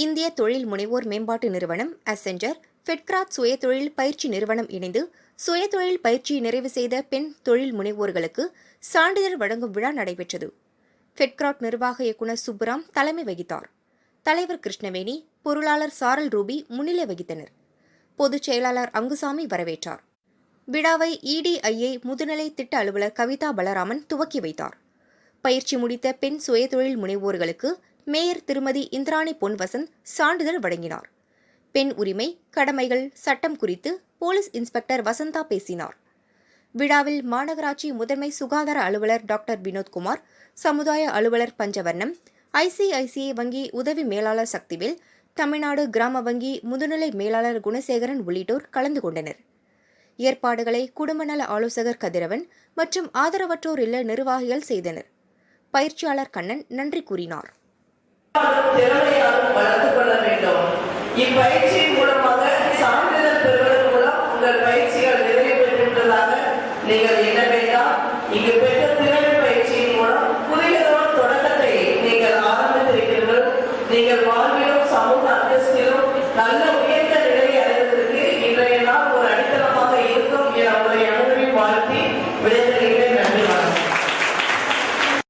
இந்திய தொழில் முனைவோர் மேம்பாட்டு நிறுவனம் அசென்ஜர், ஃபெட்கிராத் சுயதொழில் பயிற்சி நிறுவனம் இணைந்து சுயதொழில் பயிற்சியை நிறைவு செய்த பெண் தொழில் முனைவோர்களுக்கு சான்றிதழ் வழங்கும் விழா நடைபெற்றது. ஃபெட்கிராத் நிர்வாக இயக்குநர் சுப்புராம் தலைமை வகித்தார். தலைவர் கிருஷ்ணவேணி, பொருளாளர் சாரல் ரூபி முன்னிலை வகித்தனர். பொதுச் செயலாளர் அங்குசாமி வரவேற்றார். விழாவை EDIA முதுநிலை திட்ட அலுவலர் கவிதா பலராமன் துவக்கி வைத்தார். பயிற்சி முடித்த பெண் சுயதொழில் முனைவோர்களுக்கு மேயர் திருமதி இந்திராணி பொன்வசந்த் சான்றிதழ் வழங்கினார். பெண் உரிமை, கடமைகள், சட்டம் குறித்து போலீஸ் இன்ஸ்பெக்டர் வசந்தா பேசினார். விழாவில் மாநகராட்சி முதன்மை சுகாதார அலுவலர் டாக்டர் வினோத்குமார், சமுதாய அலுவலர் பஞ்சவர்ணம், ICICI வங்கி உதவி மேலாளர் சக்திவேல், தமிழ்நாடு கிராம வங்கி முதுநிலை மேலாளர் குணசேகரன் உள்ளிட்டோர் கலந்து கொண்டனர். ஏற்பாடுகளை குடும்ப நல ஆலோசகர் கதிரவன் மற்றும் ஆதரவற்றோர் இல்ல நிர்வாகிகள் செய்தனர். பயிற்சியாளர் கண்ணன் நன்றி கூறினார். இப்பயிற்சியின் மூலமாக சான்றிதழ் பெறுவதன் மூலம் உங்கள் பயிற்சிகள் நிறைவு பெற்றுள்ளதாக நீங்கள் எண்ண வேண்டாம். இங்கு பெற்ற திறன் பயிற்சியின் மூலம் புதியதோர் தொடக்கத்தை நீங்கள் ஆரம்பித்திருக்கிறீர்கள். நீங்கள்